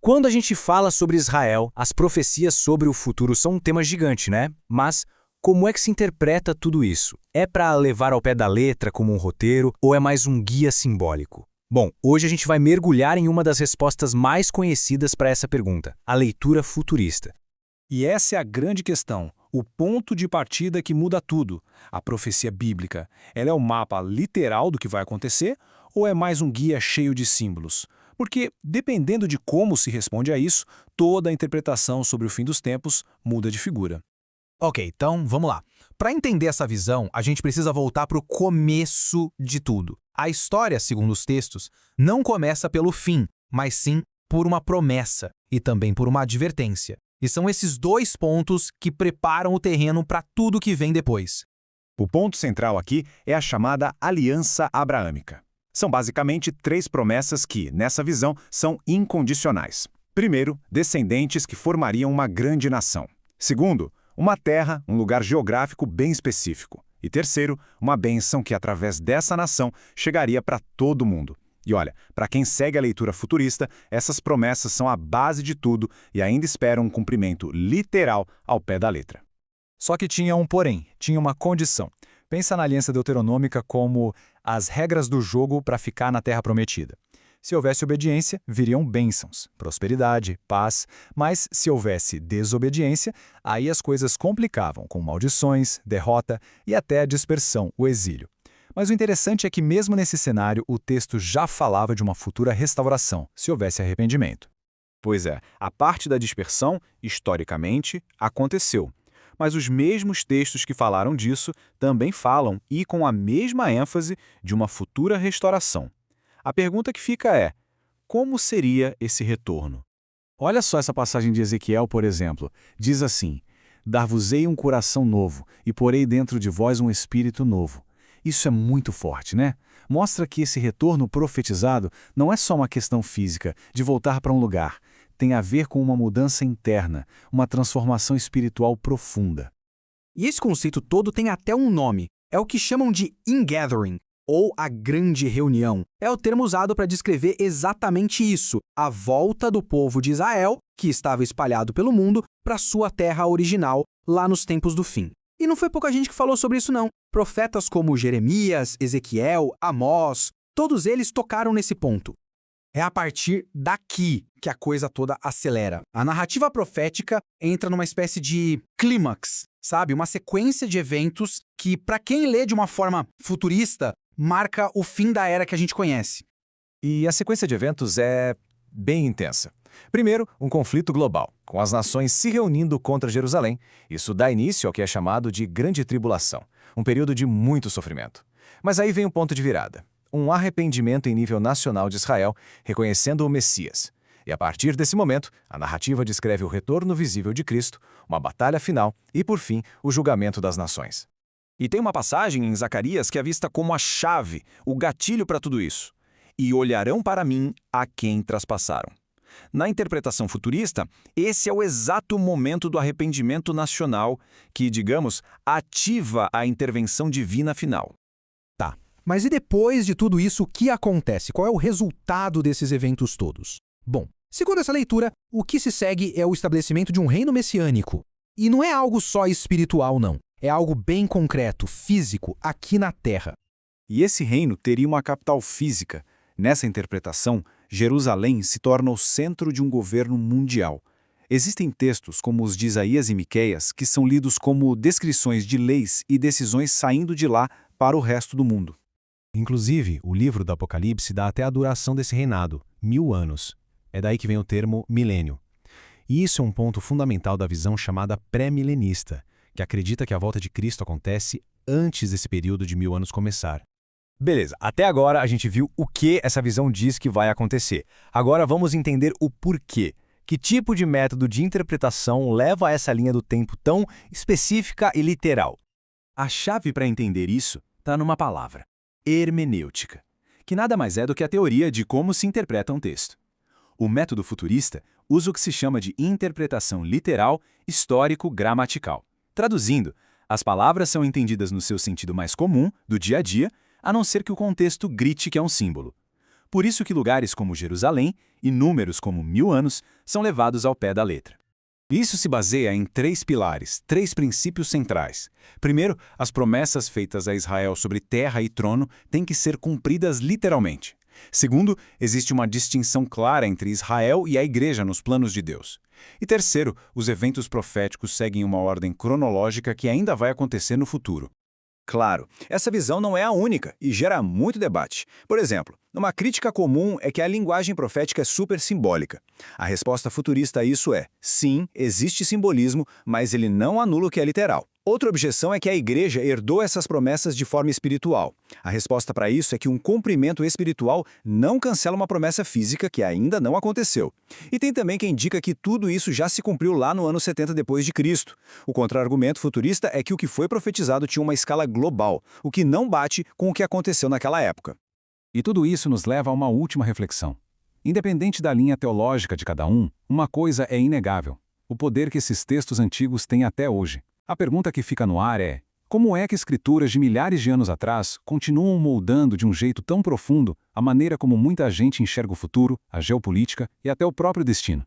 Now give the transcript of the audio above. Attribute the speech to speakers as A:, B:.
A: Quando a gente fala sobre Israel, as profecias sobre o futuro são um tema gigante, né? Mas como é que se interpreta tudo isso? É para levar ao pé da letra como um roteiro ou é mais um guia simbólico? Bom, hoje a gente vai mergulhar em uma das respostas mais conhecidas para essa pergunta, a leitura futurista.
B: E essa é a grande questão, o ponto de partida que muda tudo. A profecia bíblica, ela é o mapa literal do que vai acontecer ou é mais um guia cheio de símbolos? Porque, dependendo de como se responde a isso, toda a interpretação sobre o fim dos tempos muda de figura.
C: Ok, então vamos lá. Para entender essa visão, a gente precisa voltar para o começo de tudo. A história, segundo os textos, não começa pelo fim, mas sim por uma promessa e também por uma advertência. E são esses dois pontos que preparam o terreno para tudo que vem depois.
D: O ponto central aqui é a chamada Aliança Abraâmica. São basicamente 3 promessas que, nessa visão, são incondicionais. Primeiro, descendentes que formariam uma grande nação. Segundo, uma terra, um lugar geográfico bem específico. E terceiro, uma bênção que, através dessa nação, chegaria para todo mundo. E olha, para quem segue a leitura futurista, essas promessas são a base de tudo e ainda esperam um cumprimento literal ao pé da letra.
B: Só que tinha um porém, tinha uma condição. Pensa na aliança deuteronômica como as regras do jogo para ficar na terra prometida. Se houvesse obediência, viriam bênçãos, prosperidade, paz, mas se houvesse desobediência, aí as coisas complicavam, com maldições, derrota e até a dispersão, o exílio. Mas o interessante é que mesmo nesse cenário, o texto já falava de uma futura restauração, se houvesse arrependimento.
D: Pois é, a parte da dispersão, historicamente, aconteceu. Mas os mesmos textos que falaram disso também falam, e com a mesma ênfase, de uma futura restauração. A pergunta que fica é, como seria esse retorno? Olha só essa passagem de Ezequiel, por exemplo. Diz assim, dar-vos-ei um coração novo, e porei dentro de vós um espírito novo. Isso é muito forte, né? Mostra que esse retorno profetizado não é só uma questão física, de voltar para um lugar. Tem a ver com uma mudança interna, uma transformação espiritual profunda.
C: E esse conceito todo tem até um nome. É o que chamam de ingathering, ou a grande reunião. É o termo usado para descrever exatamente isso, a volta do povo de Israel, que estava espalhado pelo mundo, para sua terra original, lá nos tempos do fim. E não foi pouca gente que falou sobre isso não. Profetas como Jeremias, Ezequiel, Amós, todos eles tocaram nesse ponto. É a partir daqui que a coisa toda acelera. A narrativa profética entra numa espécie de clímax, sabe? Uma sequência de eventos que, para quem lê de uma forma futurista, marca o fim da era que a gente conhece.
D: E a sequência de eventos é bem intensa. Primeiro, um conflito global, com as nações se reunindo contra Jerusalém. Isso dá início ao que é chamado de Grande Tribulação, um período de muito sofrimento. Mas aí vem o ponto de virada. Um arrependimento em nível nacional de Israel, reconhecendo o Messias. E a partir desse momento, a narrativa descreve o retorno visível de Cristo, uma batalha final e, por fim, o julgamento das nações. E tem uma passagem em Zacarias que é vista como a chave, o gatilho para tudo isso. E olharão para mim a quem traspassaram. Na interpretação futurista, esse é o exato momento do arrependimento nacional que, digamos, ativa a intervenção divina final.
C: Tá, mas e depois de tudo isso, o que acontece? Qual é o resultado desses eventos todos? Bom, segundo essa leitura, o que se segue é o estabelecimento de um reino messiânico. E não é algo só espiritual, não. É algo bem concreto, físico, aqui na Terra.
D: E esse reino teria uma capital física. Nessa interpretação, Jerusalém se torna o centro de um governo mundial. Existem textos como os de Isaías e Miqueias que são lidos como descrições de leis e decisões saindo de lá para o resto do mundo.
E: Inclusive, o livro do Apocalipse dá até a duração desse reinado, 1000 anos. É daí que vem o termo milênio. E isso é um ponto fundamental da visão chamada pré-milenista, que acredita que a volta de Cristo acontece antes desse período de 1000 anos começar.
A: Beleza, até agora a gente viu o que essa visão diz que vai acontecer. Agora vamos entender o porquê. Que tipo de método de interpretação leva a essa linha do tempo tão específica e literal?
D: A chave para entender isso está numa palavra, hermenêutica, que nada mais é do que a teoria de como se interpreta um texto. O método futurista usa o que se chama de interpretação literal histórico-gramatical. Traduzindo, as palavras são entendidas no seu sentido mais comum, do dia a dia, a não ser que o contexto grite que é um símbolo.
B: Por isso que lugares como Jerusalém e números como 1000 anos são levados ao pé da letra. Isso se baseia em 3 pilares, 3 princípios centrais. Primeiro, as promessas feitas a Israel sobre terra e trono têm que ser cumpridas literalmente. Segundo, existe uma distinção clara entre Israel e a Igreja nos planos de Deus. E terceiro, os eventos proféticos seguem uma ordem cronológica que ainda vai acontecer no futuro.
F: Claro, essa visão não é a única e gera muito debate. Por exemplo, uma crítica comum é que a linguagem profética é super simbólica. A resposta futurista a isso é: sim, existe simbolismo, mas ele não anula o que é literal. Outra objeção é que a igreja herdou essas promessas de forma espiritual. A resposta para isso é que um cumprimento espiritual não cancela uma promessa física que ainda não aconteceu. E tem também quem indica que tudo isso já se cumpriu lá no ano 70 depois de Cristo. O contra-argumento futurista é que o que foi profetizado tinha uma escala global, o que não bate com o que aconteceu naquela época.
B: E tudo isso nos leva a uma última reflexão. Independente da linha teológica de cada um, uma coisa é inegável: o poder que esses textos antigos têm até hoje. A pergunta que fica no ar é: como é que escrituras de milhares de anos atrás continuam moldando de um jeito tão profundo a maneira como muita gente enxerga o futuro, a geopolítica e até o próprio destino?